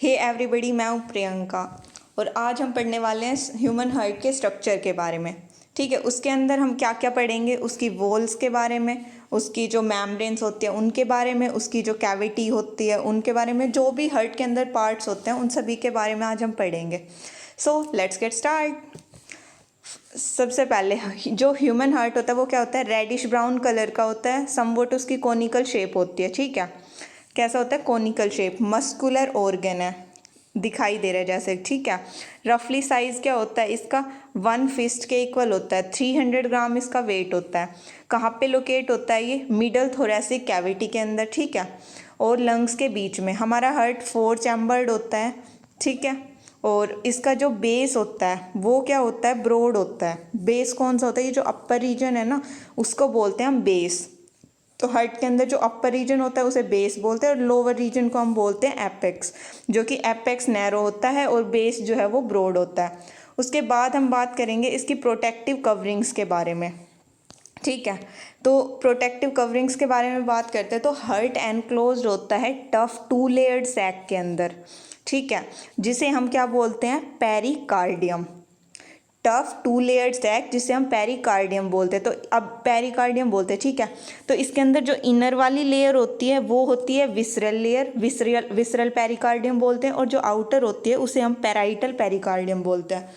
Hey everybody, मैं हूँ प्रियंका और आज हम पढ़ने वाले हैं ह्यूमन हार्ट के स्ट्रक्चर के बारे में। ठीक है, उसके अंदर हम क्या क्या पढ़ेंगे, उसकी वॉल्स के बारे में, उसकी जो मेम्ब्रेन्स होती है उनके बारे में, उसकी जो कैविटी होती है उनके बारे में, जो भी हार्ट के अंदर पार्ट्स होते हैं उन सभी के बारे में आज हम पढ़ेंगे। So let's get start. सबसे पहले जो ह्यूमन हार्ट होता है वो क्या होता है, रेडिश ब्राउन कलर का होता है। समवट उसकी कोनिकल शेप होती है। ठीक है, कैसा होता है, कोनिकल शेप। मस्कुलर ऑर्गन है, दिखाई दे रहा है जैसे। ठीक है, रफली साइज क्या होता है इसका, 1 फिस्ट के इक्वल होता है। 300 ग्राम इसका वेट होता है। कहाँ पे लोकेट होता है ये, मिडल थोरेसिक कैविटी के अंदर। ठीक है, और लंग्स के बीच में। हमारा हार्ट 4 चैम्बर्ड होता है। ठीक है, और इसका जो बेस होता है वो क्या होता है, ब्रॉड होता है। बेस कौन सा होता है, ये जो अपर रीजन है ना उसको बोलते हैं हम बेस। तो हार्ट के अंदर जो अपर रीजन होता है उसे बेस बोलते हैं और लोअर रीजन को हम बोलते हैं एपेक्स, जो कि एपेक्स नैरो होता है और बेस जो है वो ब्रॉड होता है। उसके बाद हम बात करेंगे इसकी प्रोटेक्टिव कवरिंग्स के बारे में। ठीक है, तो प्रोटेक्टिव कवरिंग्स के बारे में बात करते हैं तो हार्ट एनक्लोज्ड होता है टफ 2 लेयर्ड सैक के अंदर। ठीक है, जिसे हम क्या बोलते हैं, पेरिकार्डियम। टफ 2 लेयर्ड सैक जिसे हम पेरिकार्डियम बोलते हैं। तो अब पेरिकार्डियम बोलते हैं। ठीक है, तो इसके अंदर जो इनर वाली लेयर होती है वो होती है विसरल लेयर, विसरल पेरिकार्डियम बोलते हैं। और जो आउटर होती है उसे हम पेराइटल पेरिकार्डियम बोलते हैं।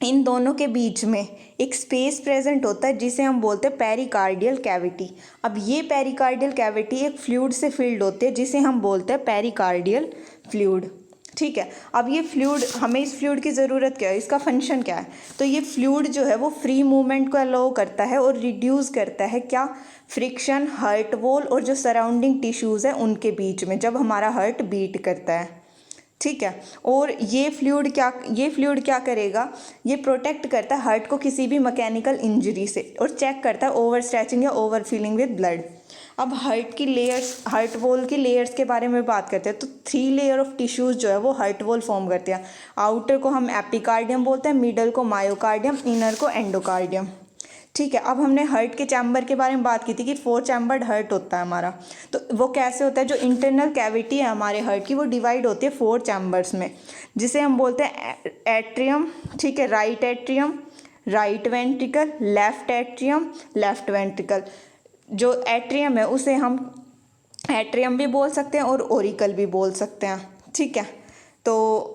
इन दोनों के बीच में एक स्पेस प्रेजेंट होता है जिसे हम बोलते हैं पेरिकार्डियल कैविटी। अब ये पेरिकार्डियल कैविटी एक फ्लूइड से फिल्ड होती है जिसे हम बोलते हैं पेरिकार्डियल फ्लूइड। ठीक है, अब ये फ्लूइड, हमें इस फ्लूइड की ज़रूरत क्या है, इसका फंक्शन क्या है, तो ये फ्लूइड जो है वो फ्री मूवमेंट को अलाउ करता है और रिड्यूस करता है क्या, फ्रिक्शन हार्ट वॉल और जो सराउंडिंग टिश्यूज़ है उनके बीच में जब हमारा हार्ट बीट करता है। ठीक है, और ये फ्लूइड क्या करेगा, ये प्रोटेक्ट करता है हार्ट को किसी भी मैकेनिकल इंजरी से और चेक करता है ओवर स्ट्रेचिंग या ओवर फिलिंग विद ब्लड। अब हार्ट की लेयर्स, हार्ट वॉल की लेयर्स के बारे में बात करते हैं तो 3 लेयर ऑफ टिश्यूज़ जो है वो हार्ट वॉल फॉर्म करते हैं। आउटर को हम एपिकार्डियम बोलते हैं, मिडल को मायोकार्डियम, इनर को एंडोकार्डियम। ठीक है, अब हमने हार्ट के चैम्बर के बारे में बात की थी कि 4 चैम्बर्ड हार्ट होता है हमारा। तो वो कैसे होता है, जो इंटरनल कैविटी है हमारे हार्ट की वो डिवाइड होती है 4 चैम्बर्स में जिसे हम बोलते हैं एट्रियम। ठीक है, right atrium, right ventricle, left atrium, left ventricle. जो एट्रियम है उसे हम एट्रियम भी बोल सकते हैं और ओरिकल भी बोल सकते हैं। ठीक है, तो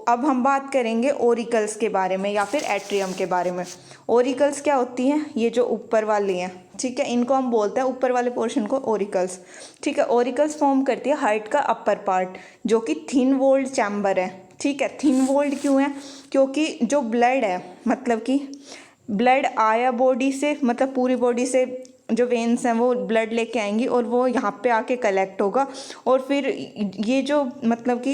अब हम बात करेंगे ओरिकल्स के बारे में या फिर एट्रियम के बारे में। ओरिकल्स क्या होती हैं, ये जो ऊपर वाली हैं। ठीक है, इनको हम बोलते हैं, ऊपर वाले पोर्शन को ओरिकल्स। ठीक है, ओरिकल्स फॉर्म करती है हार्ट का अपर पार्ट जो कि थिन वॉल्ड चैम्बर है। ठीक है, थिन वॉल्ड क्यों है, क्योंकि जो ब्लड है, मतलब कि ब्लड आया बॉडी से, मतलब पूरी बॉडी से जो वेन्स हैं वो ब्लड लेके आएंगी और वो यहाँ पे आके कलेक्ट होगा और फिर ये जो मतलब कि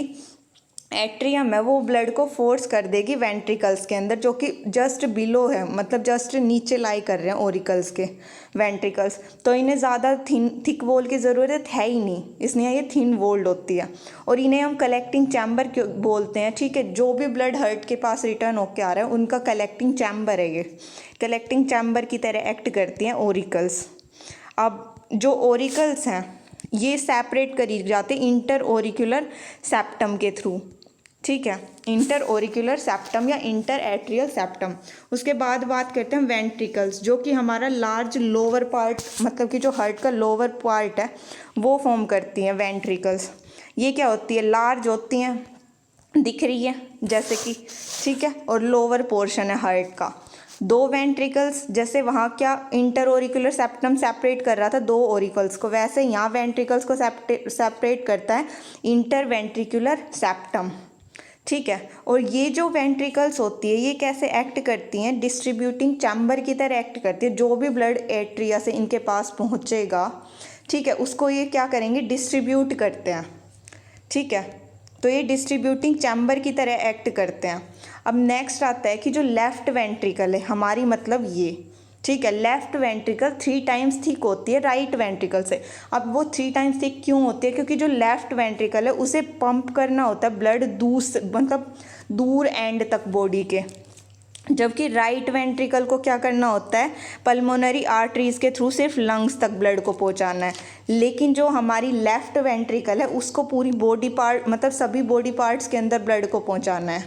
एट्रियम है वो ब्लड को फोर्स कर देगी वेंट्रिकल्स के अंदर जो कि जस्ट बिलो है, मतलब जस्ट नीचे लाई कर रहे हैं ओरिकल्स के वेंट्रिकल्स। तो इन्हें ज़्यादा थिक वॉल की ज़रूरत है ही नहीं, इसलिए ये थिन वॉल्ड होती है और इन्हें हम कलेक्टिंग चैम्बर क्यों बोलते हैं। ठीक है, जो भी ब्लड हार्ट के पास रिटर्न होकर आ रहा है उनका कलेक्टिंग चैम्बर है, ये कलेक्टिंग चैम्बर की तरह एक्ट करती हैं ओरिकल्स। अब जो ओरिकल्स हैं ये सेपरेट करी जाते हैं इंटर ओरिकुलर सेप्टम के थ्रू। ठीक है, इंटर ओरिकुलर सेप्टम या इंटर एट्रियल सेप्टम। उसके बाद बात करते हैं वेंट्रिकल्स, जो कि हमारा लार्ज लोअर पार्ट, मतलब कि जो हार्ट का लोअर पार्ट है वो फॉर्म करती हैं वेंट्रिकल्स। ये क्या होती है, लार्ज होती हैं, दिख रही है जैसे कि। ठीक है, और लोअर पोर्शन है हार्ट का। 2 वेंट्रिकल्स, जैसे वहाँ क्या इंटर ओरिकुलर सेप्टम सेपरेट कर रहा था 2 ओरिकल्स को, वैसे यहाँ वेंट्रिकल्स को सेपरेट करता है इंटर वेंट्रिकुलर सेप्टम। ठीक है, और ये जो वेंट्रिकल्स होती है ये कैसे एक्ट करती हैं, डिस्ट्रीब्यूटिंग चैम्बर की तरह एक्ट करती है। जो भी ब्लड एट्रिया से इनके पास पहुँचेगा, ठीक है, उसको ये क्या करेंगे, डिस्ट्रीब्यूट करते हैं। ठीक है, तो ये डिस्ट्रीब्यूटिंग चैम्बर की तरह एक्ट करते हैं। अब नेक्स्ट आता है कि जो लेफ्ट वेंट्रिकल है हमारी, मतलब ये। ठीक है, लेफ्ट वेंट्रिकल 3 टाइम्स थिक होती है राइट वेंट्रिकल से। अब वो 3 टाइम्स थिक क्यों होती है, क्योंकि जो लेफ्ट वेंट्रिकल है उसे पंप करना होता है ब्लड दूर, मतलब दूर एंड तक बॉडी के। जबकि राइट वेंट्रिकल को क्या करना होता है, पल्मोनरी आर्टरीज के थ्रू सिर्फ लंग्स तक ब्लड को पहुंचाना है। लेकिन जो हमारी लेफ्ट वेंट्रिकल है उसको पूरी बॉडी पार्ट मतलब सभी बॉडी पार्ट्स के अंदर ब्लड को पहुंचाना है,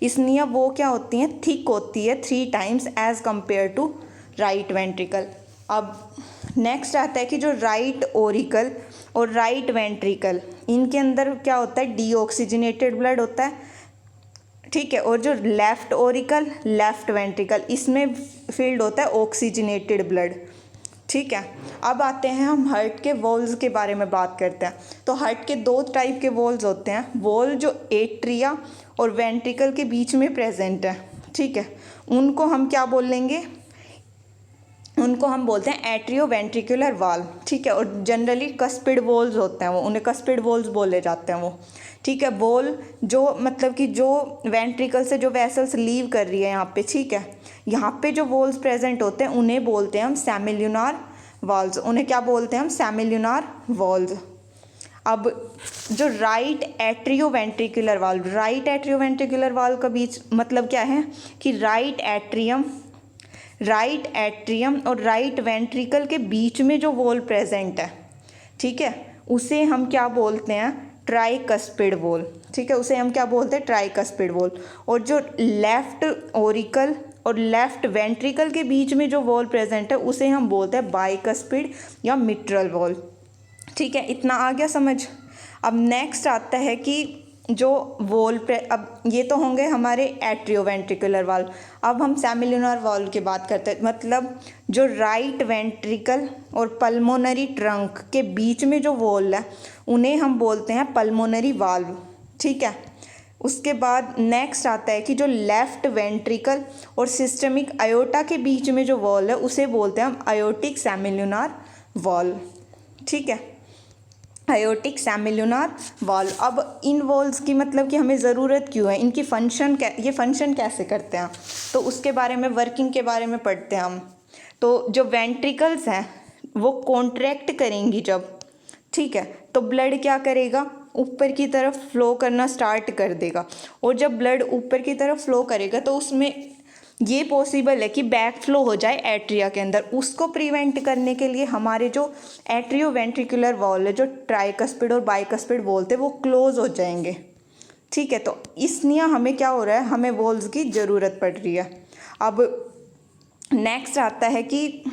इसलिए वो क्या होती हैं, थिक होती है 3 times as compare to right ventricle. अब नेक्स्ट आता है कि जो राइट ओरिकल और राइट वेंट्रिकल इनके अंदर क्या होता है, डीऑक्सीजनेटेड ब्लड होता है, ठीक है। और जो लेफ्ट ओरिकल लेफ्ट वेंट्रिकल इसमें फील्ड होता है ऑक्सीजनेटेड ब्लड, ठीक है। अब आते हैं हम हार्ट के वॉल्स के बारे में बात करते हैं। तो हार्ट के 2 टाइप के वॉल्स होते हैं, वॉल जो एट्रिया और वेंट्रिकल के बीच में प्रेजेंट है, ठीक है, उनको हम क्या बोल लेंगे, उनको हम बोलते हैं एट्रियो वेंट्रिकुलर वाल्व, ठीक है। और जनरली कस्पिड वॉल्स होते हैं वो, उन्हें कस्पिड वॉल्स बोले जाते हैं वो, ठीक है। वॉल जो मतलब कि जो वेंट्रिकल से जो वेसल्स लीव कर रही है यहाँ पे, ठीक है, यहाँ पे जो वॉल्स प्रेजेंट होते हैं उन्हें बोलते हैं हम सेमिल्यूनार वॉल्स, उन्हें क्या बोलते हैं हम, सेमिल्यूनार वॉल्स। अब जो right atrio ventricular valve, right atrio ventricular valve का बीच मतलब क्या है कि राइट एट्रियम और राइट वेंट्रिकल के बीच में जो वॉल प्रेजेंट है, ठीक है, उसे हम क्या बोलते हैं, ट्राइकस्पिड वॉल, ठीक है, उसे हम क्या बोलते हैं, ट्राइकस्पिड वॉल। और जो लेफ्ट ओरिकल और लेफ्ट वेंट्रिकल के बीच में जो वॉल प्रेजेंट है उसे हम बोलते हैं बाइकस्पिड या मिट्रल वॉल, ठीक है। इतना आ गया समझ। अब नेक्स्ट आता है कि जो वॉल अब ये तो होंगे हमारे एट्रियोवेंट्रिकुलर वाल्व। अब हम सेमिल्यूनर वाल्व की बात करते हैं, मतलब जो राइट वेंट्रिकल और पल्मोनरी ट्रंक के बीच में जो वॉल है उन्हें हम बोलते हैं पल्मोनरी वाल्व, ठीक है। उसके बाद नेक्स्ट आता है कि जो लेफ्ट वेंट्रिकल और सिस्टमिक आयोटा के बीच में जो वॉल है उसे बोलते हैं हम आयोटिक सेमिल्यूनर वॉल्व, ठीक है, आयोटिक सेमिल्यूनर वाल्व। अब इन वॉल्व्स की मतलब कि हमें ज़रूरत क्यों है, इनकी फंक्शन ये फंक्शन कैसे करते हैं, तो उसके बारे में, वर्किंग के बारे में पढ़ते हैं हम। तो जो वेंट्रिकल्स हैं वो कॉन्ट्रैक्ट करेंगी जब, ठीक है, तो ब्लड क्या करेगा, ऊपर की तरफ फ्लो करना स्टार्ट कर देगा। और जब ब्लड ऊपर की तरफ फ्लो करेगा तो उसमें ये पॉसिबल है कि बैक फ्लो हो जाए एट्रिया के अंदर। उसको प्रिवेंट करने के लिए हमारे जो एट्रियो वेंट्रिकुलर वॉल है, जो ट्राइकस्पिड और बाइकस्पिड बोलते हैं, वो क्लोज हो जाएंगे, ठीक है। तो इसलिए हमें क्या हो रहा है, हमें वॉल्स की ज़रूरत पड़ रही है। अब नेक्स्ट आता है कि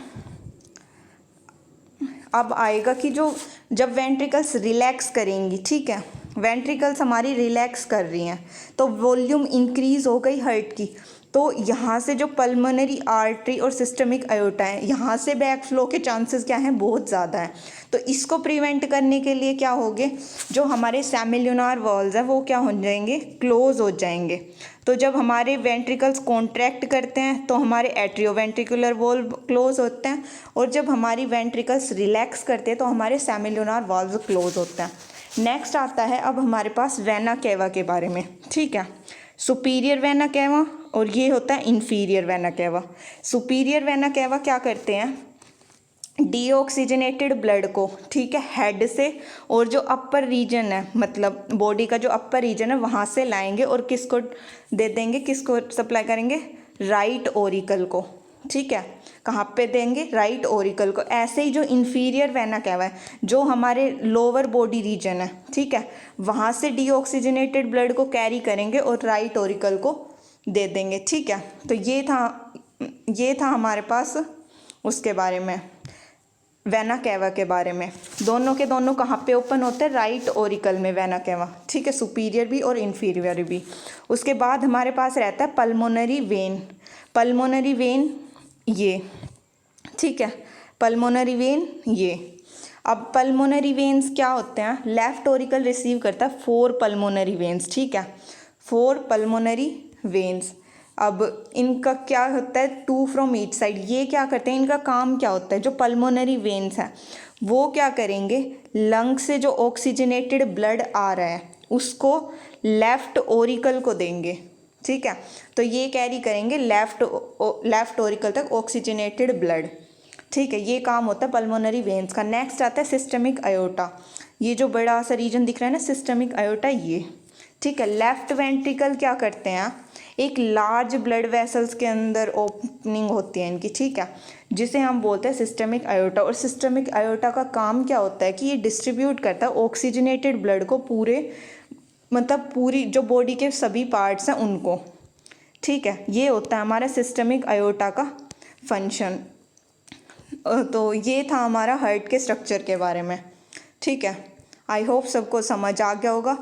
अब आएगा कि जो जब वेंट्रिकल्स रिलैक्स करेंगी, ठीक है, वेंट्रिकल्स हमारी रिलैक्स कर रही हैं तो वॉल्यूम इंक्रीज हो गई हार्ट की, तो यहाँ से जो पल्मोनरी आर्टरी और सिस्टमिक आयोटा है यहाँ से बैक फ्लो के चांसेस क्या हैं, बहुत ज़्यादा हैं। तो इसको प्रिवेंट करने के लिए क्या होगे, जो हमारे सेमिल्यूनर वॉल्स हैं वो क्या हो जाएंगे, क्लोज हो जाएंगे। तो जब हमारे वेंट्रिकल्स कॉन्ट्रैक्ट करते हैं तो हमारे एट्रियोवेंट्रिकुलर वॉल्व क्लोज होते हैं, और जब हमारी वेंट्रिकल्स रिलैक्स करते हैं तो हमारे सेमिल्यूनर वॉल्व क्लोज होते हैं। नेक्स्ट आता है अब हमारे पास वेना केवा के बारे में, ठीक है, सुपीरियर वेना केवा और ये होता है inferior vena cava. Superior vena cava क्या करते हैं, डीऑक्सीजनेटेड ब्लड को, ठीक है, हेड से और जो अपर रीजन है, मतलब बॉडी का जो अपर रीजन है वहाँ से लाएंगे और किसको दे देंगे, किसको सप्लाई करेंगे, राइट ओरिकल को, ठीक है, कहाँ पे देंगे, राइट ओरिकल को। ऐसे ही जो इन्फीरियर वेना केवा है, जो हमारे लोअर बॉडी रीजन है, ठीक है, वहाँ से डीऑक्सीजनेटेड ब्लड को कैरी करेंगे और राइट ओरिकल को दे देंगे, ठीक है। तो ये था हमारे पास उसके बारे में, वेना केवा के बारे में। दोनों के दोनों कहाँ पे ओपन होते हैं, राइट ओरिकल में वेना केवा, ठीक है, सुपीरियर भी और इन्फीरियर भी। उसके बाद हमारे पास रहता है पल्मोनरी वेन। पल्मोनरी वेन ये, ठीक है, पल्मोनरी वेन ये। अब पल्मोनरी वेन्स क्या होते हैं, लेफ्ट ओरिकल रिसीव करता है 4 पल्मोनरी वेन्स, ठीक है, 4 पल्मोनरी वेन्स। अब इनका क्या होता है, 2 फ्रॉम ईच साइड। ये क्या करते हैं, इनका काम क्या होता है, जो पल्मोनरी वेन्स हैं वो क्या करेंगे, लंग से जो ऑक्सीजनेटेड ब्लड आ रहा है उसको लेफ्ट ओरिकल को देंगे, ठीक है। तो ये कैरी करेंगे लेफ्ट ओरिकल तक ऑक्सीजनेटेड ब्लड, ठीक है, ये काम होता है पल्मोनरी वेन्स का। नेक्स्ट आता है सिस्टमिक आयोटा। ये जो बड़ा सा रीजन दिख रहा है ना, सिस्टमिक आयोटा, ये, ठीक है। लेफ्ट वेंट्रिकल क्या करते हैं, एक लार्ज ब्लड वेसल्स के अंदर ओपनिंग होती है इनकी, ठीक है, जिसे हम बोलते हैं सिस्टमिक आयोटा। और सिस्टमिक आयोटा का काम क्या होता है कि ये डिस्ट्रीब्यूट करता है ऑक्सीजनेटेड ब्लड को पूरे, मतलब पूरी जो बॉडी के सभी पार्ट्स हैं उनको, ठीक है। ये होता है हमारा सिस्टमिक आयोटा का फंक्शन। तो ये था हमारा हार्ट के स्ट्रक्चर के बारे में, ठीक है। आई होप सबको समझ आ गया होगा।